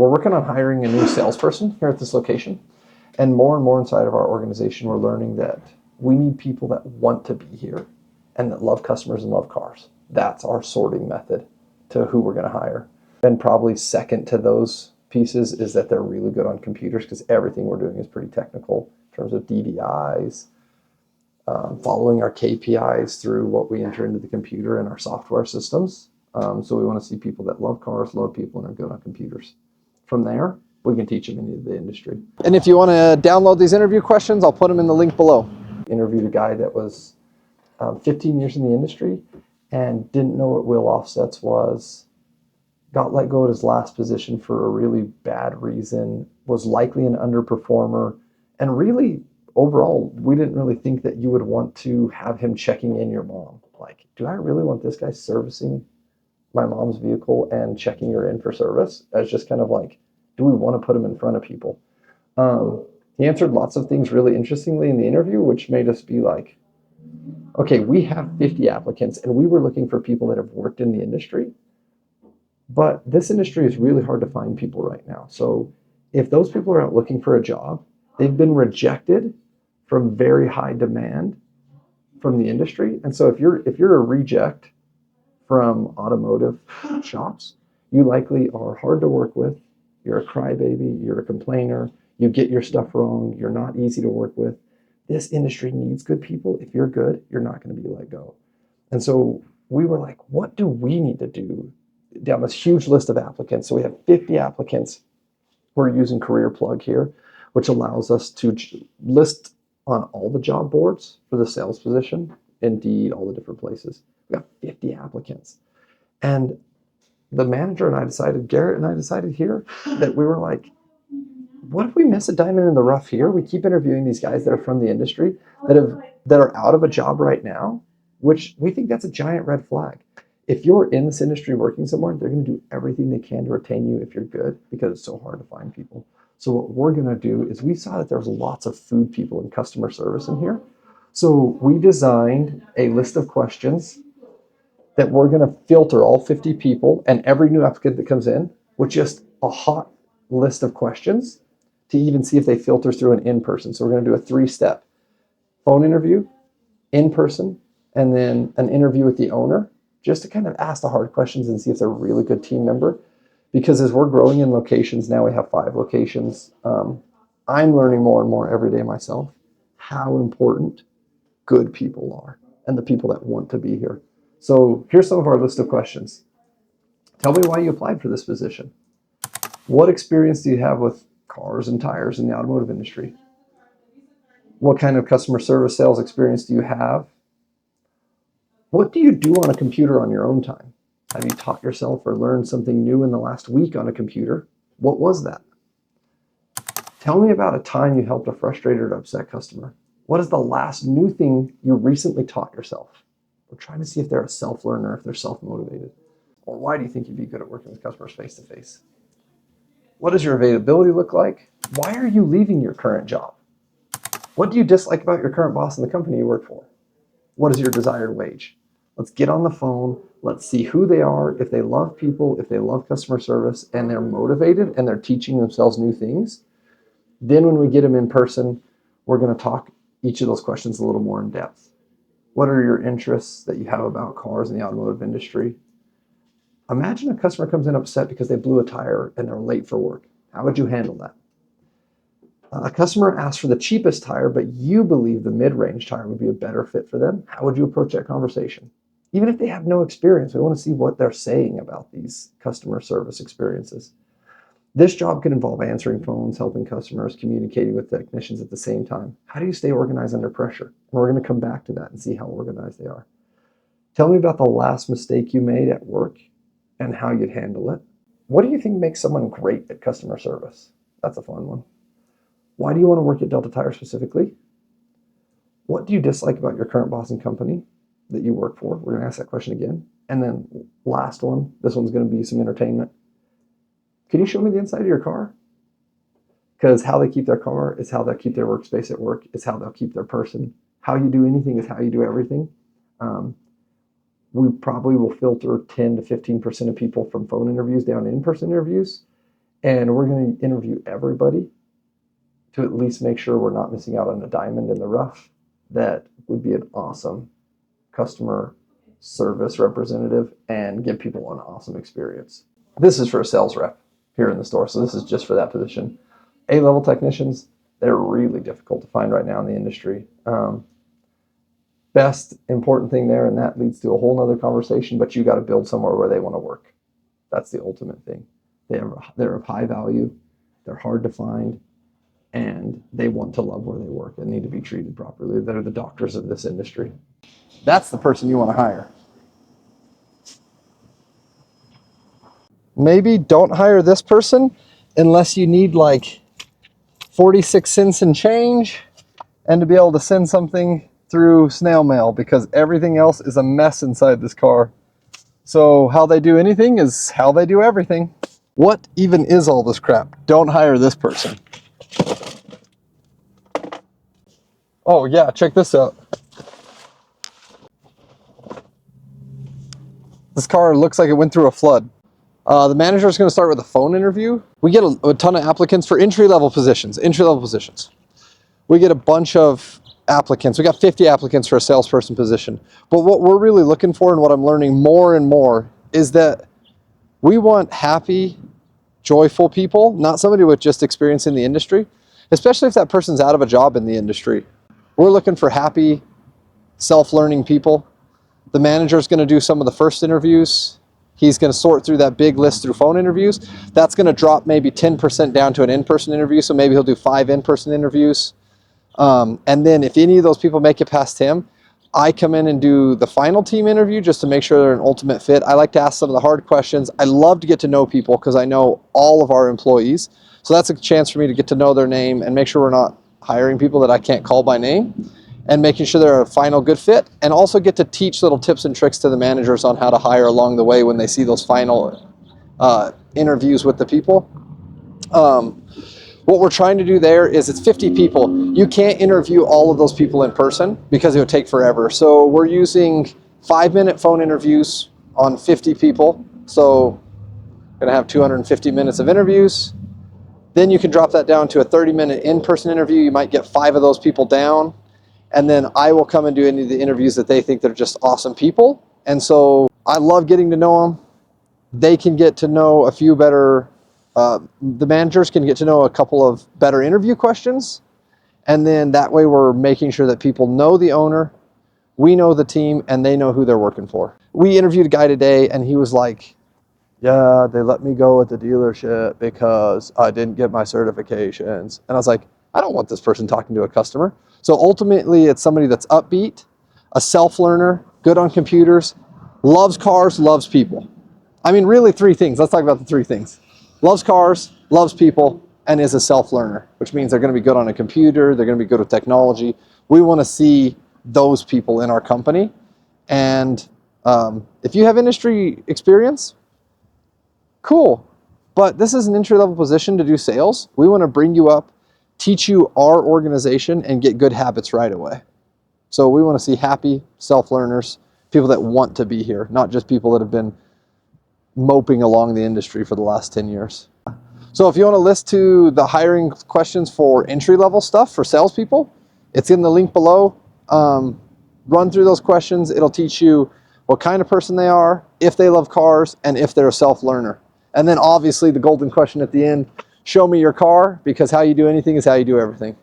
We're working on hiring a new salesperson here at this location. And more inside of our organization, we're learning that we need people that want to be here and that love customers and love cars. That's our sorting method to who we're going to hire. And probably second to those pieces is that they're really good on computers, because everything we're doing is pretty technical in terms of DVIs, following our KPIs through what we enter into the computer and our software systems. So we want to see people that love cars, love people, and are good on computers. From there, we can teach them into the industry. And if you want to download these interview questions, I'll put them in the link below. Interviewed a guy that was 15 years in the industry and didn't know what wheel offsets was, got let go at his last position for a really bad reason, was likely an underperformer, and really, overall, we didn't really think that you would want to have him checking in your mom. Like, do I really want this guy servicing my mom's vehicle and checking her in for service? As just kind of like, do we want to put him in front of people? He answered lots of things really interestingly in the interview, which made us be like, okay, we have 50 applicants and we were looking for people that have worked in the industry, but this industry is really hard to find people right now. So if those people are out looking for a job, they've been rejected from very high demand from the industry. And so if you're a reject from automotive shops, you likely are hard to work with. You're a crybaby, you're a complainer, you get your stuff wrong, you're not easy to work with. This industry needs good people. If you're good, you're not going to be let go. And so we were like, what do we need to do down this huge list of applicants? So we have 50 applicants. We're using Career Plug here, which allows us to list on all the job boards for the sales position, Indeed, all the different places. We got 50 applicants. And the manager and I decided, Garrett and I decided here, that we were like, what if we miss a diamond in the rough here? We keep interviewing these guys that are from the industry that are out of a job right now, which we think that's a giant red flag. If you're in this industry working somewhere, they're going to do everything they can to retain you if you're good, because it's so hard to find people. So what we're going to do is, we saw that there was lots of food people and customer service in here. So we designed a list of questions that we're going to filter all 50 people and every new applicant that comes in with just a hot list of questions to even see if they filter through an in-person. So we're going to do a 3-step phone interview, in-person, and then an interview with the owner, just to kind of ask the hard questions and see if they're a really good team member. Because as we're growing in locations, now we have 5 locations. I'm learning more and more every day myself how important good people are and the people that want to be here. So here's some of our list of questions. Tell me why you applied for this position. What experience do you have with cars and tires in the automotive industry? What kind of customer service sales experience do you have? What do you do on a computer on your own time? Have you taught yourself or learned something new in the last week on a computer? What was that? Tell me about a time you helped a frustrated or upset customer. What is the last new thing you recently taught yourself? We're trying to see if they're a self-learner, if they're self-motivated. Or why do you think you'd be good at working with customers face-to-face? What does your availability look like? Why are you leaving your current job? What do you dislike about your current boss and the company you work for? What is your desired wage? Let's get on the phone. Let's see who they are, if they love people, if they love customer service, and they're motivated and they're teaching themselves new things. Then when we get them in person, we're going to talk each of those questions a little more in depth. What are your interests that you have about cars in the automotive industry? Imagine a customer comes in upset because they blew a tire and they're late for work. How would you handle that? A customer asks for the cheapest tire, but you believe the mid-range tire would be a better fit for them. How would you approach that conversation? Even if they have no experience, we want to see what they're saying about these customer service experiences. This job can involve answering phones, helping customers, communicating with technicians at the same time. How do you stay organized under pressure? And we're going to come back to that and see how organized they are. Tell me about the last mistake you made at work and how you'd handle it. What do you think makes someone great at customer service? That's a fun one. Why do you want to work at Delta Tire specifically? What do you dislike about your current boss and company that you work for? We're going to ask that question again. And then last one, this one's going to be some entertainment. Can you show me the inside of your car? Because how they keep their car is how they'll keep their workspace at work. It's how they'll keep their person. How you do anything is how you do everything. We probably will filter 10 to 15% of people from phone interviews down to in-person interviews. And we're going to interview everybody to at least make sure we're not missing out on a diamond in the rough that would be an awesome customer service representative and give people an awesome experience. This is for a sales rep here in the store, so this is just for that position. A-level technicians, they're really difficult to find right now in the industry. Best important thing there, and that leads to a whole nother conversation, but you got to build somewhere where they want to work. That's the ultimate thing. They're of high value, they're hard to find, and they want to love where they work and need to be treated properly. They're the doctors of this industry. That's the person you want to hire. Maybe don't hire this person unless you need like 46 cents and change and to be able to send something through snail mail, because everything else is a mess inside this car. So how they do anything is how they do everything. What even is all this crap? Don't hire this person. Oh yeah, check this out. This car looks like it went through a flood. The manager is going to start with a phone interview. We get a ton of applicants for entry-level positions. We get a bunch of applicants. We got 50 applicants for a salesperson position. But what we're really looking for, and what I'm learning more and more, is that we want happy, joyful people, not somebody with just experience in the industry, especially if that person's out of a job in the industry. We're looking for happy, self-learning people. The manager is going to do some of the first interviews. He's going to sort through that big list through phone interviews. That's going to drop maybe 10% down to an in-person interview. So maybe he'll do 5 in-person interviews. And then if any of those people make it past him, I come in and do the final team interview just to make sure they're an ultimate fit. I like to ask some of the hard questions. I love to get to know people because I know all of our employees. So that's a chance for me to get to know their name and make sure we're not hiring people that I can't call by name, and making sure they're a final good fit, and also get to teach little tips and tricks to the managers on how to hire along the way when they see those final interviews with the people. What we're trying to do there is, it's 50 people. You can't interview all of those people in person because it would take forever. So we're using 5-minute phone interviews on 50 people. So we're gonna have 250 minutes of interviews. Then you can drop that down to a 30-minute in-person interview. You might get 5 of those people down. And then I will come and do any of the interviews that they think they're just awesome people. And so I love getting to know them. They can get to know a few better, the managers can get to know a couple of better interview questions. And then that way we're making sure that people know the owner, we know the team, and they know who they're working for. We interviewed a guy today and he was like, yeah, they let me go at the dealership because I didn't get my certifications. And I was like, I don't want this person talking to a customer. So ultimately, it's somebody that's upbeat, a self-learner, good on computers, loves cars, loves people. I mean, really 3 things. Let's talk about the 3 things. Loves cars, loves people, and is a self-learner, which means they're going to be good on a computer, they're going to be good with technology. We want to see those people in our company. And if you have industry experience, cool. But this is an entry-level position to do sales. We want to bring you up, teach you our organization, and get good habits right away. So we want to see happy self-learners, people that want to be here, not just people that have been moping along the industry for the last 10 years. So if you want to list to the hiring questions for entry-level stuff for salespeople, it's in the link below. Run through those questions. It'll teach you what kind of person they are, if they love cars, and if they're a self-learner. And then obviously the golden question at the end, show me your car, because how you do anything is how you do everything.